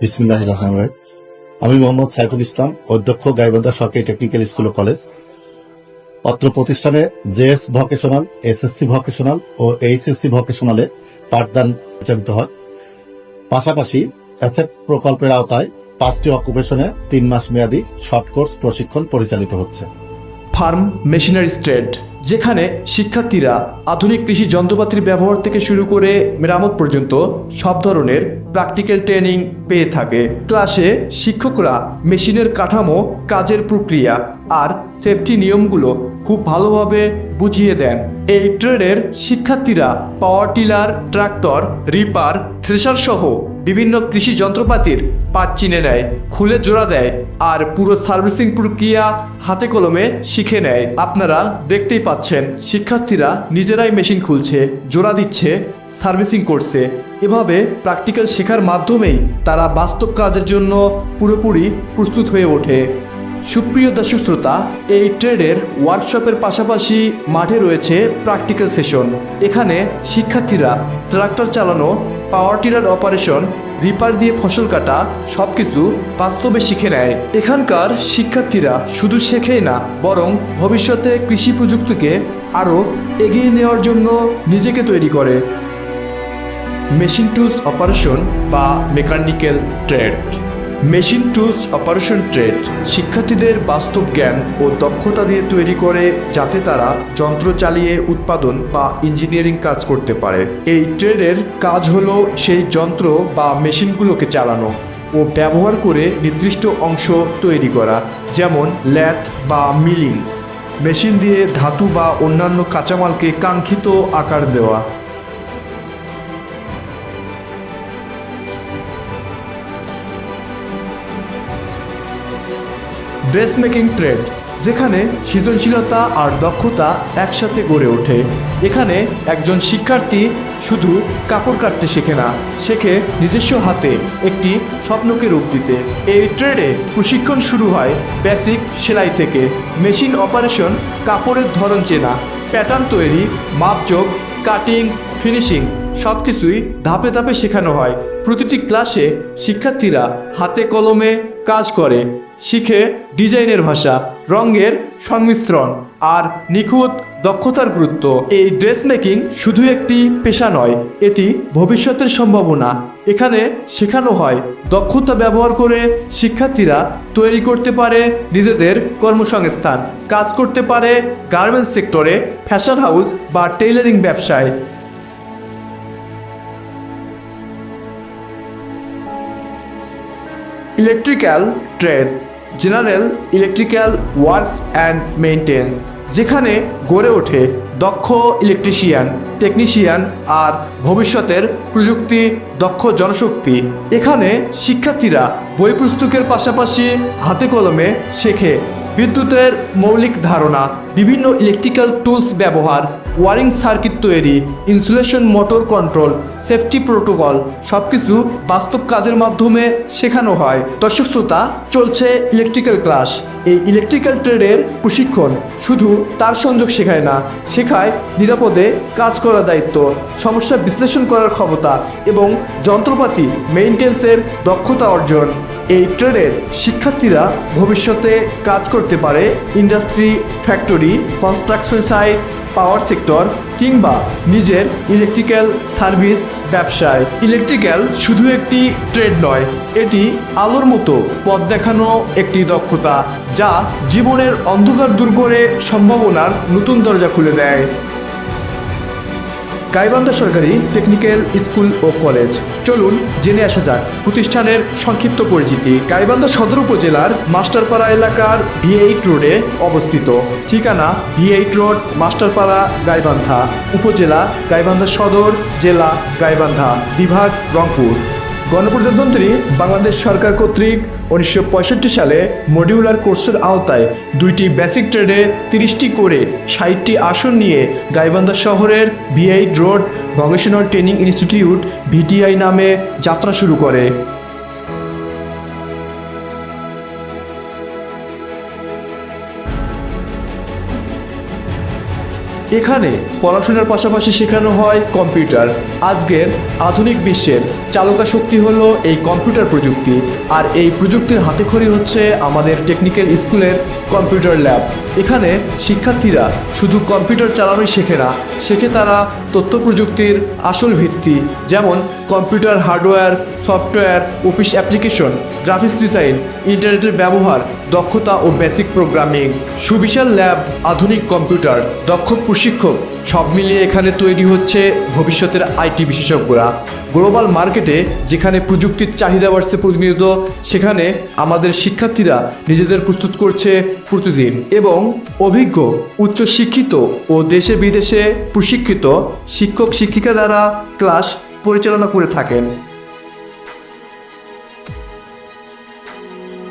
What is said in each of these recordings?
বিসমিল্লাহির রহমানির রহিম। আমি মোহাম্মদ সাইফুল ইসলাম, অধ্যক্ষ গাইবান্ধা সরকারি টেকনিক্যাল স্কুল ও কলেজ। অত্র প্রতিষ্ঠানে জেএস ভোকেশনাল, এসএসসি ভোকেশনাল ও এইচএসসি ভোকেশনালে পাঠদান পরিচালিত হয়। পাশাপাশি অ্যাসেট প্রকল্পের আওতায় 5টি অকুপেশনে 3 মাস মেয়াদী শর্ট কোর্স প্রশিক্ষণ পরিচালিত হচ্ছে। ফার্ম মেশিনারিজ ট্রেড, যেখানে শিক্ষার্থীরা আধুনিক কৃষি যন্ত্রপাতির ব্যবহার থেকে শুরু করে মেরামত পর্যন্ত সব ধরনের প্র্যাকটিক্যাল ট্রেনিং পেয়ে থাকে। ক্লাসে শিক্ষকরা মেশিনের কাঠামো, কাজের প্রক্রিয়া আর সেফটি নিয়মগুলো খুব ভালোভাবে বুঝিয়ে দেন। এই ট্রেডের শিক্ষার্থীরা power tiller, tractor, reaper, thresher সহ বিভিন্ন কৃষি যন্ত্রপাতির পার্ট চিনে নেয়, খুলে জোড়া দেয় আর পুরো সার্ভিসিং প্রক্রিয়া হাতে কলমে শিখে নেয়। আপনারা দেখতেই পাচ্ছেন, শিক্ষার্থীরা নিজেরাই মেশিন খুলছে, জোড়া দিচ্ছে, সার্ভিসিং করছে। এভাবে প্র্যাকটিক্যাল শেখার মাধ্যমেই তারা বাস্তব কাজের জন্য পুরোপুরি প্রস্তুত হয়ে ওঠে। সুপ্রিয় দর্শক শ্রোতা, এই ট্রেডের ওয়ার্কশপের পাশাপাশি মাঠে রয়েছে প্র্যাকটিক্যাল সেশন। এখানে শিক্ষার্থীরা ট্রাক্টর চালানো, পাওয়ার টিলার অপারেশন, রিপার দিয়ে ফসল কাটা সবকিছু বাস্তবে শিখে নেয়। এখানকার শিক্ষার্থীরা শুধু শেখেই না, বরং ভবিষ্যতে কৃষি প্রযুক্তিকে আরও এগিয়ে নেওয়ার জন্য নিজেকে তৈরি করে। মেশিন টুলস অপারেশন বা mechanical trade. Machine tools operation trade শিক্ষার্থীদের বাস্তব জ্ঞান ও দক্ষতা দিয়ে তৈরি করে, যাতে তারা যন্ত্র চালিয়ে উৎপাদন বা ইঞ্জিনিয়ারিং কাজ করতে পারে। এই ট্রেডের কাজ হলো সেই যন্ত্র বা মেশিনগুলোকে চালানো ও ব্যবহার করে নির্দিষ্ট অংশ তৈরি করা, যেমন ল্যাথ বা মিলিং। মেশিন দিয়ে ধাতু বা অন্যান্য কাঁচামালকে কাঙ্ক্ষিত আকার দেওয়া। ড্রেস মেকিং ট্রেড, যেখানে সৃজনশীলতা আর দক্ষতা একসাথে গড়ে ওঠে। এখানে একজন শিক্ষার্থী শুধু কাপড় কাটতে শেখে না, শেখে নিজস্ব হাতে একটি স্বপ্নকে রূপ দিতে। এই ট্রেডে প্রশিক্ষণ শুরু হয় বেসিক সেলাই থেকে। মেশিন অপারেশন, কাপড়ের ধরন চেনা, প্যাটার্ন তৈরি, মাপযোগ, কাটিং, ফিনিশিং সব কিছুই ধাপে ধাপে শেখানো হয়। প্রতিটি ক্লাসে শিক্ষার্থীরা হাতে কলমে কাজ করে, শিখে ডিজাইনের ভাষা, রঙের সংমিশ্রণ আর নিখুঁত দক্ষতার গুরুত্ব। এই ড্রেস মেকিং শুধু একটি পেশা নয়, এটি ভবিষ্যতের সম্ভাবনা। এখানে শেখানো হয় দক্ষতা ব্যবহার করে শিক্ষার্থীরা তৈরি করতে পারে নিজেদের কর্মসংস্থান, কাজ করতে পারে গার্মেন্টস সেক্টরে, ফ্যাশন হাউস বা টেইলারিং ব্যবসায়। Electrical trade, general electrical works and maintenance, যেখানে গড়ে ওঠে দক্ষ ইলেকট্রিশিয়ান, টেকনিশিয়ান আর ভবিষ্যতের প্রযুক্তি দক্ষ জনশক্তি। এখানে শিক্ষার্থীরা বই পুস্তকের পাশাপাশি হাতে কলমে শেখে বিদ্যুতের মৌলিক ধারণা, বিভিন্ন ইলেকট্রিক্যাল টুলস ব্যবহার, ওয়ারিং সার্কিট তৈরি, insulation, motor control, safety protocol সবকিছু বাস্তব কাজের মাধ্যমে শেখানো হয়। দর্শক শ্রোতা, চলছে ইলেকট্রিক্যাল ক্লাস। এই ইলেকট্রিক্যাল ট্রেডের প্রশিক্ষণ শুধু তার সংযোগ শেখায় না, শেখায় নিরাপদে কাজ করার দায়িত্ব, সমস্যা বিশ্লেষণ করার ক্ষমতা এবং যন্ত্রপাতি মেইনটেন্সের দক্ষতা অর্জন। এই ট্রেডের শিক্ষার্থীরা ভবিষ্যতে কাজ করতে পারে industry, factory, construction site, power sector কিংবা নিজের ইলেকট্রিক্যাল সার্ভিস ব্যবসায়। ইলেকট্রিক্যাল শুধু একটি ট্রেড নয়, এটি আলোর মতো পথ দেখানো একটি দক্ষতা, যা জীবনের অন্ধকার দূর করে সম্ভাবনার নতুন দরজা খুলে দেয়। গাইবান্ধা সরকারি টেকনিক্যাল স্কুল ও কলেজ, চলুন জেনে আসা যাক প্রতিষ্ঠানের সংক্ষিপ্ত পরিচিতি। গাইবান্ধা সদর উপজেলার মাস্টারপাড়া এলাকার V8 রোডে অবস্থিত। ঠিকানা V8 রোড, মাস্টারপাড়া, গাইবান্ধা। উপজেলা গাইবান্ধা সদর, জেলা গাইবান্ধা, বিভাগ রংপুর। গণপ্রজাতন্ত্রী বাংলাদেশ সরকার কর্তৃক 1965 সালে মডিউলার কোর্সের আওতায় 2টি বেসিক ট্রেডে 30টি করে 60টি আসন নিয়ে গাইবান্ধা শহরের V8 road vocational training institute VTI নামে যাত্রা শুরু করে। এখানে পড়াশোনার পাশাপাশি শেখানো হয় কম্পিউটার। আজকের আধুনিক বিশ্বের চালকা শক্তি হলো এই কম্পিউটার প্রযুক্তি, আর এই প্রযুক্তির হাতেখড়ি হচ্ছে আমাদের টেকনিক্যাল স্কুলের কম্পিউটার ল্যাব। এখানে শিক্ষার্থীরা শুধু কম্পিউটার চালানোই শেখে না, শেখে তারা তথ্য প্রযুক্তির আসল ভিত্তি, যেমন computer hardware, software, office application, graphics design, ইন্টারনেটের ব্যবহার, দক্ষতা ও বেসিক প্রোগ্রামিং। সুবিশাল ল্যাব, আধুনিক কম্পিউটার, দক্ষ প্রশিক্ষক, সব মিলিয়ে এখানে তৈরি হচ্ছে ভবিষ্যতের আইটি বিশেষজ্ঞরা। গ্লোবাল মার্কেটে যেখানে প্রযুক্তির চাহিদা বাড়ছে প্রতিনিয়ত, সেখানে আমাদের শিক্ষার্থীরা নিজেদের প্রস্তুত করছে প্রতিদিন, এবং অভিজ্ঞ, উচ্চশিক্ষিত ও দেশে বিদেশে প্রশিক্ষিত শিক্ষক শিক্ষিকা দ্বারা ক্লাস পরিচালনা করে থাকেন।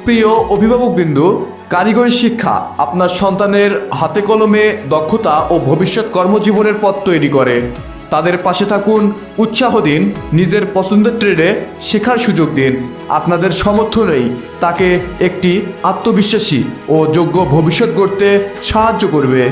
প্রিয় অভিভাবকবৃন্দ, কারিগরি শিক্ষা আপনার সন্তানের হাতে কলমে দক্ষতা ও ভবিষ্যৎ কর্মজীবনের পথ তৈরি করে। তাদের পাশে থাকুন, উৎসাহ দিন, নিজের পছন্দের ট্রেডে শেখার সুযোগ দিন। আপনাদের সমর্থনেই তাকে একটি আত্মবিশ্বাসী ও যোগ্য ভবিষ্যৎ গড়তে সাহায্য করবে।